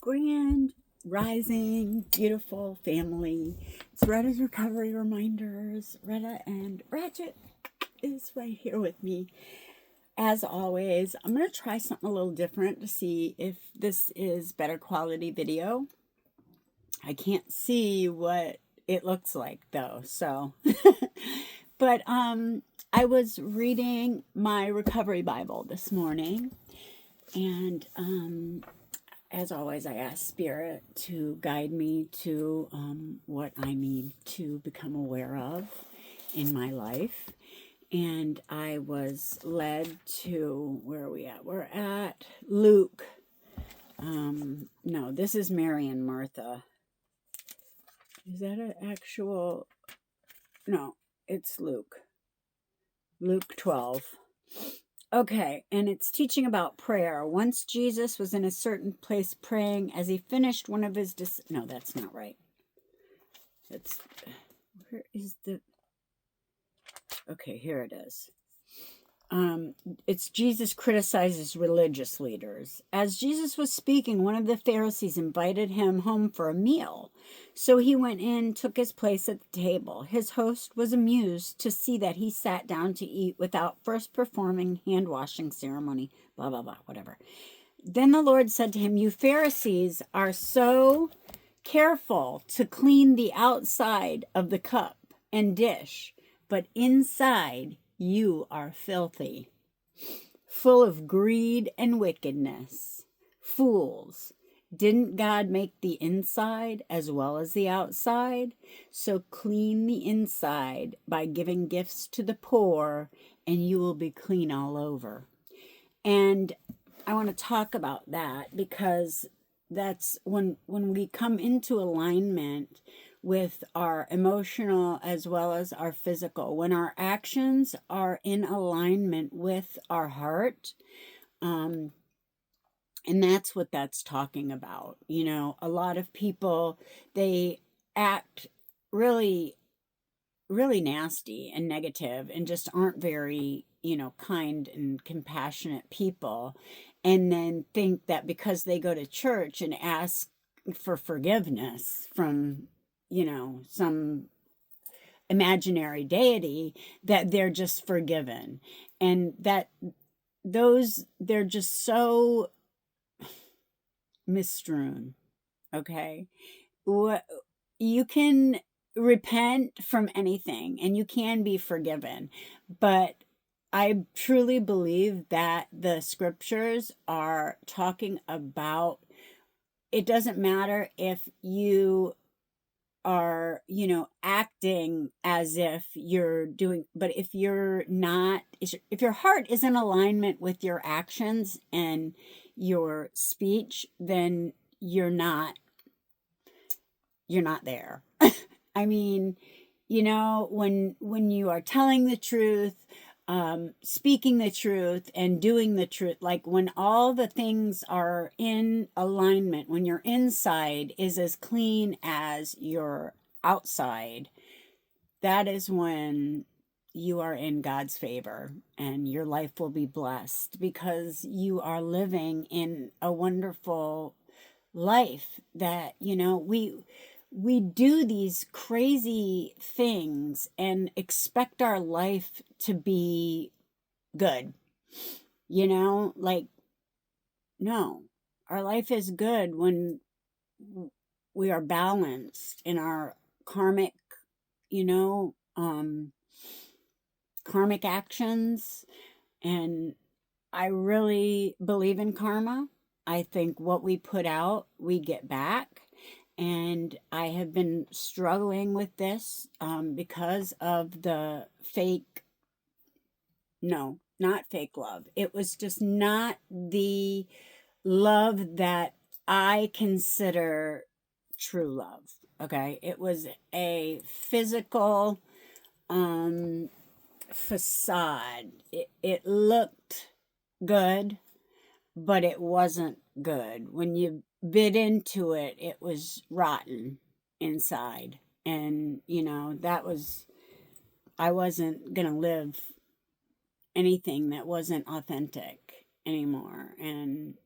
Grand Rising, beautiful family. It's Retta's Recovery Reminders. Retta and Ratchet is right here with me. As always, I'm going to try something a little different to see if this is better quality video. I can't see what it looks like though, so. But I was reading my recovery Bible this morning, and as always, I ask Spirit to guide me to what I need to become aware of in my life. And I was led to, where are we at? We're at Luke. No, this is Mary and Martha. Is that an actual? No, it's Luke. Luke 12. Okay, and it's teaching about prayer. Once Jesus was in a certain place praying. As he finished, one of his no, that's not right. That's, where is the, okay, here it is. It's Jesus criticizes religious leaders. As Jesus was speaking, one of the Pharisees invited him home for a meal. So he went in, took his place at the table. His host was amused to see that he sat down to eat without first performing hand-washing ceremony, blah, blah, blah, whatever. Then the Lord said to him, "You Pharisees are so careful to clean the outside of the cup and dish, but inside you are filthy, full of greed and wickedness. Fools, didn't God make the inside as well as the outside? So clean the inside by giving gifts to the poor, and you will be clean all over." And I want to talk about that because that's when we come into alignment with our emotional as well as our physical, when our actions are in alignment with our heart, and that's what that's talking about. You know, a lot of people, they act really, really nasty and negative and just aren't very, kind and compassionate people, and then think that because they go to church and ask for forgiveness from some imaginary deity, that they're just forgiven, and that they're just so misstrewn. Okay, you can repent from anything and you can be forgiven, but I truly believe that the scriptures are talking about, it doesn't matter if you are, acting as if you're doing, but if you're not, if your heart is in alignment with your actions and your speech, then you're not there. I mean, when you are telling the truth, speaking the truth and doing the truth, like when all the things are in alignment, when your inside is as clean as your outside, that is when you are in God's favor and your life will be blessed, because you are living in a wonderful life that, we do these crazy things and expect our life to be good. Like, no, our life is good when we are balanced in our karmic, karmic actions. And I really believe in karma. I think what we put out, we get back. And I have been struggling with this because of the not fake love. It was just not the love that I consider true love. Okay. It was a physical facade. It looked good, but it wasn't good. When you bit into it, it was rotten inside. And, I wasn't going to live anything that wasn't authentic anymore. And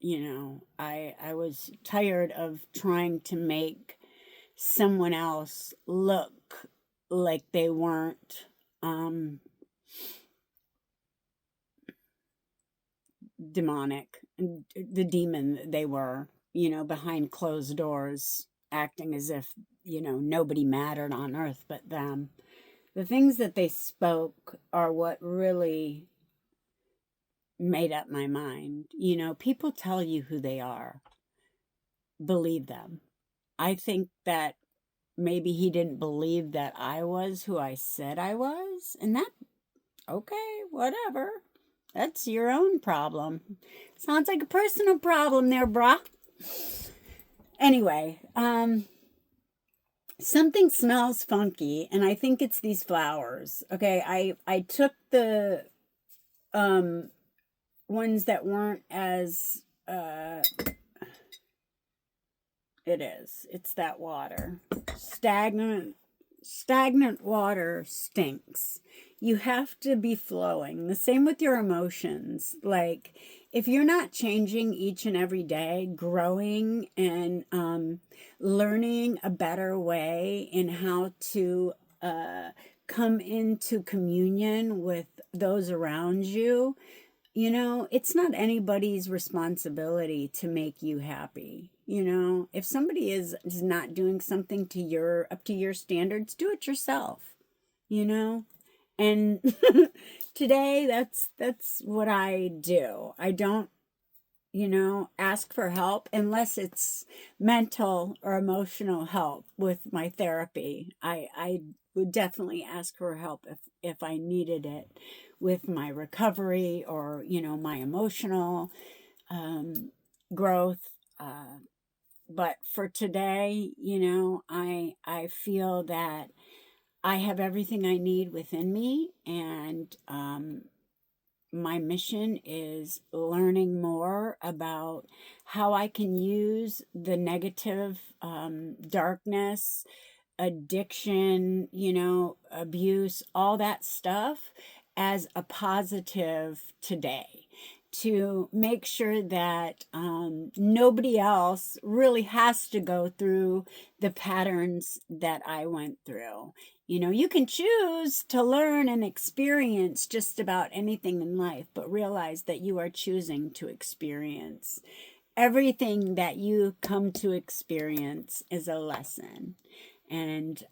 I was tired of trying to make someone else look like they weren't demonic, the demon that they were, behind closed doors, acting as if, nobody mattered on earth but them. The things that they spoke are what really made up my mind. People tell you who they are. Believe them. I think that maybe he didn't believe that I was who I said I was, and that, okay, whatever. That's your own problem. Sounds like a personal problem there, brah. Anyway, something smells funky, and I think it's these flowers. Okay, I took the ones that weren't as it's that water. Stagnant water stinks. You have to be flowing. The same with your emotions. Like, if you're not changing each and every day, growing and learning a better way in how to come into communion with those around you, it's not anybody's responsibility to make you happy. If somebody is not doing something up to your standards, do it yourself. And today that's what I do. I don't, ask for help unless it's mental or emotional help with my therapy. I would definitely ask for help if I needed it with my recovery or, my emotional growth. But for today, I feel that I have everything I need within me, and my mission is learning more about how I can use the negative darkness, addiction, abuse, all that stuff as a positive today, to make sure that nobody else really has to go through the patterns that I went through. You can choose to learn and experience just about anything in life, but realize that you are choosing to experience. Everything that you come to experience is a lesson. And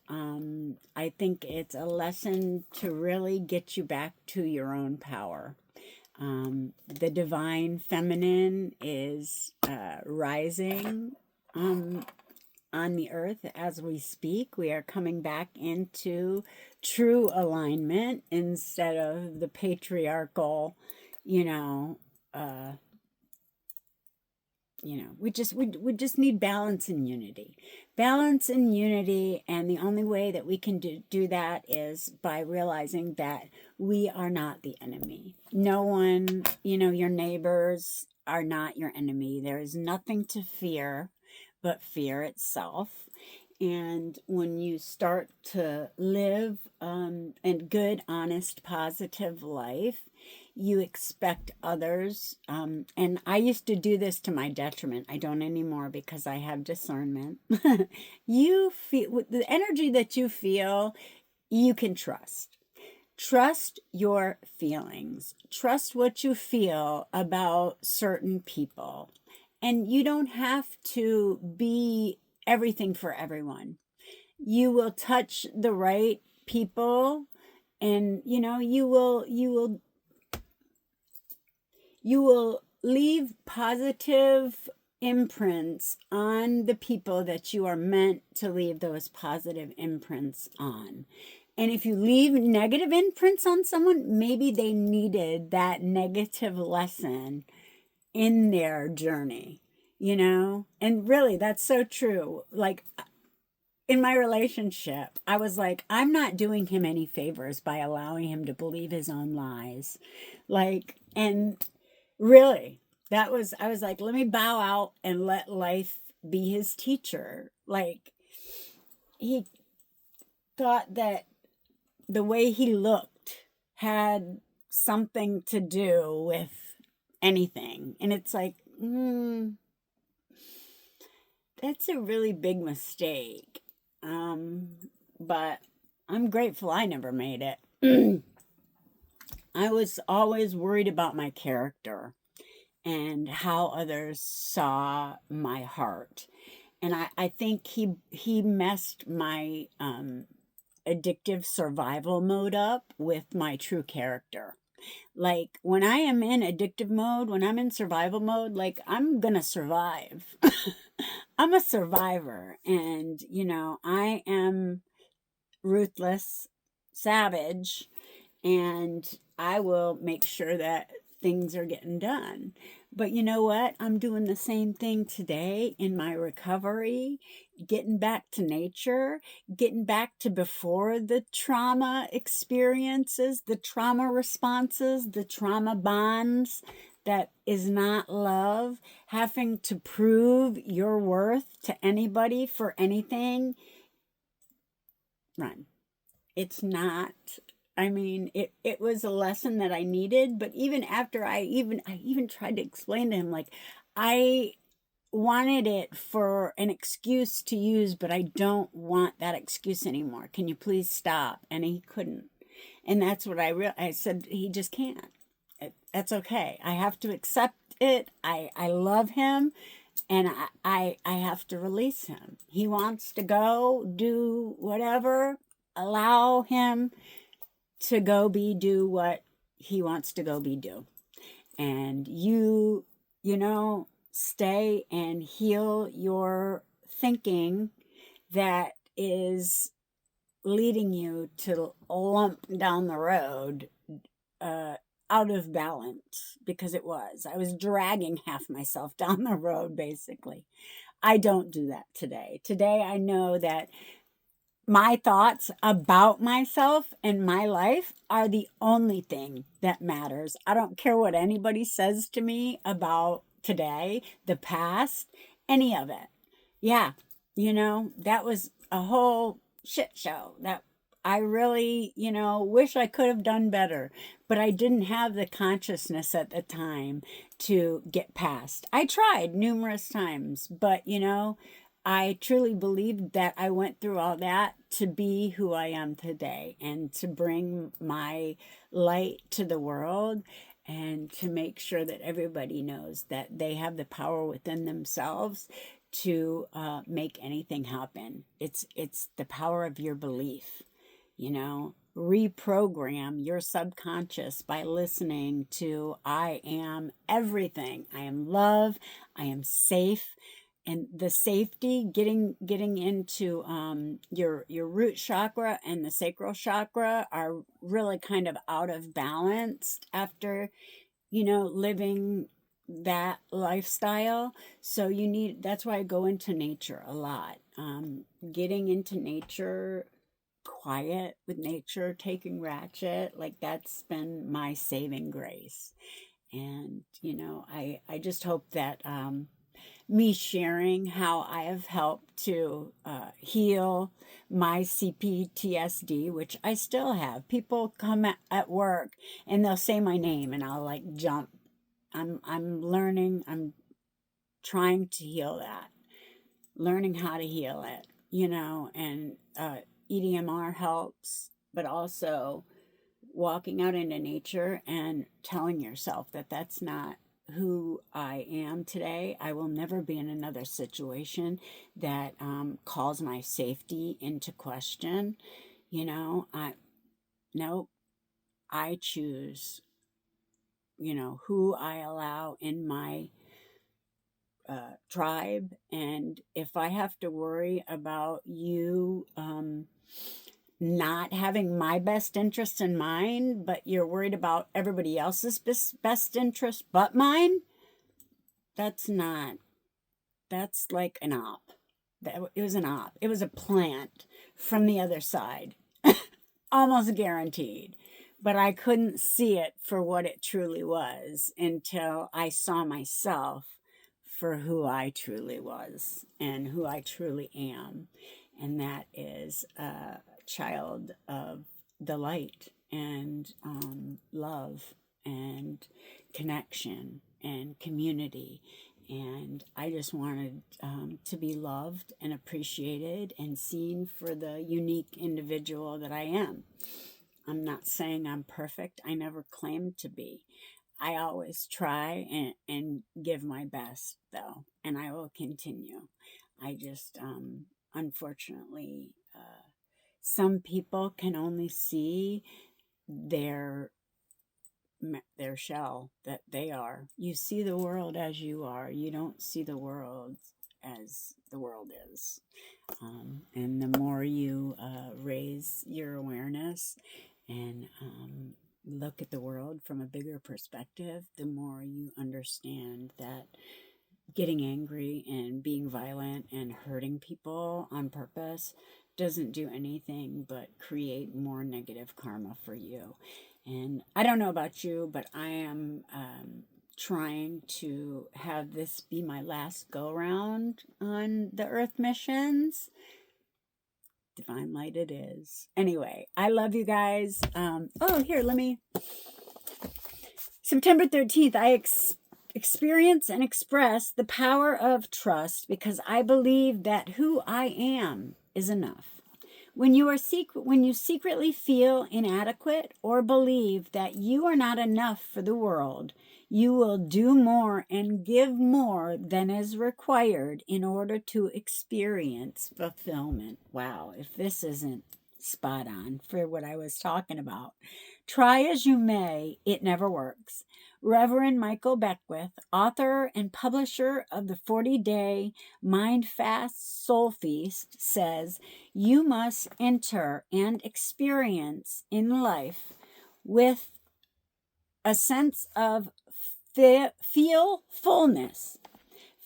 I think it's a lesson to really get you back to your own power. The divine feminine is rising on the earth as we speak. We are coming back into true alignment instead of the patriarchal, we just need balance and unity. Balance and unity, and the only way that we can do that is by realizing that we are not the enemy. No one, your neighbors are not your enemy. There is nothing to fear but fear itself. And when you start to live a good, honest, positive life, you expect others. And I used to do this to my detriment. I don't anymore because I have discernment. You feel the energy that you feel, you can trust. Trust your feelings. Trust what you feel about certain people. And you don't have to be everything for everyone. You will touch the right people, and you will leave positive imprints on the people that you are meant to leave those positive imprints on. And if you leave negative imprints on someone, maybe they needed that negative lesson in their journey, and really, that's so true. Like, in my relationship, I was like, I'm not doing him any favors by allowing him to believe his own lies. And really, I was like, let me bow out and let life be his teacher. Like, he thought that the way he looked had something to do with anything. And it's like, Mm, that's a really big mistake. Um, but I'm grateful I never made it. I was always worried about my character and how others saw my heart. And I think he messed my addictive survival mode up with my true character. Like when I am in addictive mode, when I'm in survival mode, like I'm gonna survive. I'm a survivor, and I am ruthless, savage, and I will make sure that things are getting done. But you know what? I'm doing the same thing today in my recovery, getting back to nature, getting back to before the trauma experiences, the trauma responses, the trauma bonds that is not love, having to prove your worth to anybody for anything. Run. It's not. I mean, it was a lesson that I needed, but even after I even tried to explain to him, like, I wanted it for an excuse to use, but I don't want that excuse anymore. Can you please stop? And he couldn't. And that's what I said, he just can't. That's okay. I have to accept it. I love him, and I have to release him. He wants to go do whatever. Allow him to do what he wants to do. And stay and heal your thinking that is leading you to lump down the road, uh, out of balance, because I was dragging half myself down the road, basically. I don't do that today. Today, I know that my thoughts about myself and my life are the only thing that matters. I don't care what anybody says to me about today, the past, any of it. Yeah, that was a whole shit show that I really, wish I could have done better, but I didn't have the consciousness at the time to get past. I tried numerous times, but I truly believe that I went through all that to be who I am today and to bring my light to the world and to make sure that everybody knows that they have the power within themselves to make anything happen. It's the power of your belief, reprogram your subconscious by listening to I am everything. I am love. I am safe. And the safety, getting into your root chakra and the sacral chakra are really kind of out of balance after living that lifestyle. So that's why I go into nature a lot. Getting into nature, quiet with nature, taking Ratchet, like that's been my saving grace. And I just hope that me sharing how I have helped to heal my CPTSD, which I still have. People come at work and they'll say my name and I'll like jump. I'm learning. I'm trying to heal that. Learning how to heal it, and EDMR helps, but also walking out into nature and telling yourself that that's not who I am today. I will never be in another situation that calls my safety into question. Nope. I choose, who I allow in my tribe. And if I have to worry about you not having my best interest in mind, but you're worried about everybody else's best interest but mine, that's like an op. It was an op. It was a plant from the other side, almost guaranteed. But I couldn't see it for what it truly was until I saw myself for who I truly was and who I truly am. And that is a child of the light and love and connection and community And I just wanted to be loved and appreciated and seen for the unique individual that I am. I'm not saying I'm perfect. I never claimed to be. I always try and give my best, though, and I will continue. I just, unfortunately, some people can only see their shell that they are. You see the world as you are. You don't see the world as the world is. And the more you raise your awareness and look at the world from a bigger perspective, the more you understand that getting angry and being violent and hurting people on purpose doesn't do anything but create more negative karma for you. And I don't know about you, but I am trying to have this be my last go round on the Earth missions. Divine light it is. Anyway, I love you guys. Here, September 13th, I experience and express the power of trust because I believe that who I am is enough. When you secretly feel inadequate or believe that you are not enough for the world, you will do more and give more than is required in order to experience fulfillment. Wow, if this isn't spot on for what I was talking about. Try as you may, it never works. Reverend Michael Beckwith, author and publisher of the 40-Day Mind Fast Soul Feast, says, you must enter and experience in life with a sense of feel-fullness.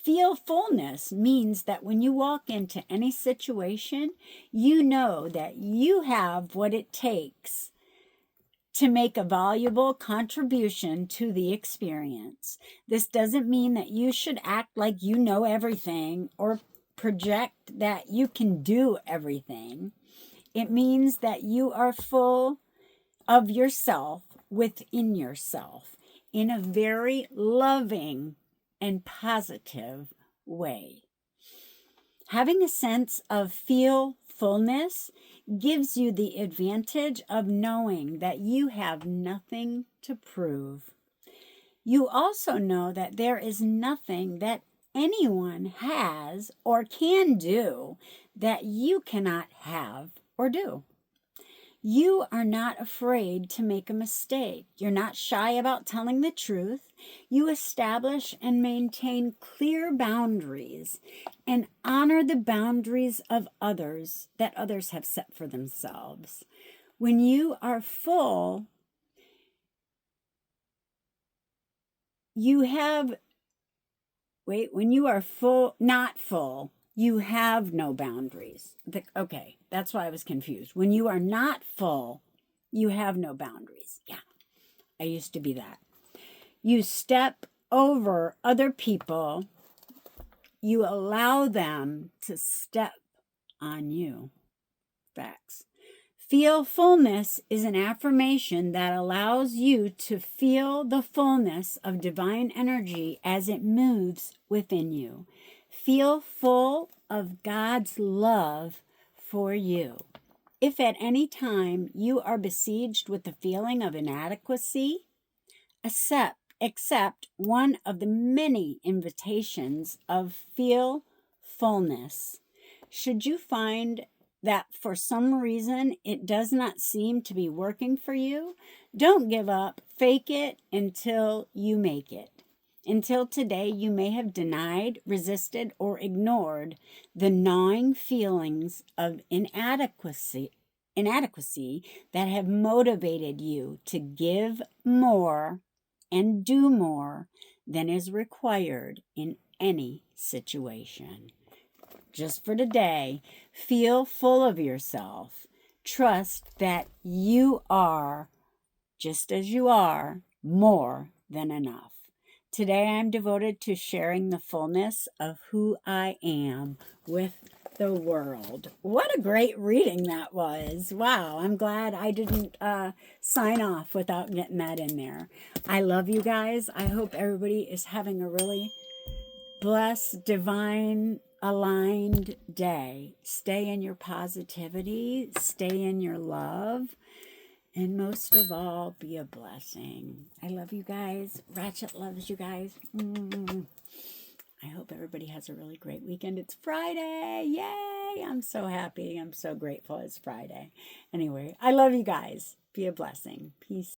Feel-fullness means that when you walk into any situation, you know that you have what it takes to make a valuable contribution to the experience. This doesn't mean that you should act like you know everything or project that you can do everything. It means that you are full of yourself within yourself in a very loving and positive way. Having a sense of feel-fullness gives you the advantage of knowing that you have nothing to prove. You also know that there is nothing that anyone has or can do that you cannot have or do. You are not afraid to make a mistake. You're not shy about telling the truth. You establish and maintain clear boundaries and honor the boundaries of others that others have set for themselves. When you are full, not full, you have no boundaries. Okay, that's why I was confused. When you are not full, you have no boundaries. Yeah, I used to be that. You step over other people. You allow them to step on you. Facts. Feel-fullness is an affirmation that allows you to feel the fullness of divine energy as it moves within you. Feel full of God's love for you. If at any time you are besieged with the feeling of inadequacy, accept one of the many invitations of feel-fullness. Should you find that for some reason it does not seem to be working for you, don't give up. Fake it until you make it. Until today, you may have denied, resisted, or ignored the gnawing feelings of inadequacy that have motivated you to give more and do more than is required in any situation. Just for today, feel full of yourself. Trust that you are, just as you are, more than enough. Today, I'm devoted to sharing the fullness of who I am with the world. What a great reading that was. Wow, I'm glad I didn't sign off without getting that in there. I love you guys. I hope everybody is having a really blessed, divine, aligned day. Stay in your positivity, stay in your love, and most of all, be a blessing. I love you guys. Ratchet loves you guys. I hope everybody has a really great weekend. It's Friday. Yay! I'm so happy. I'm so grateful it's Friday. Anyway, I love you guys. Be a blessing. Peace.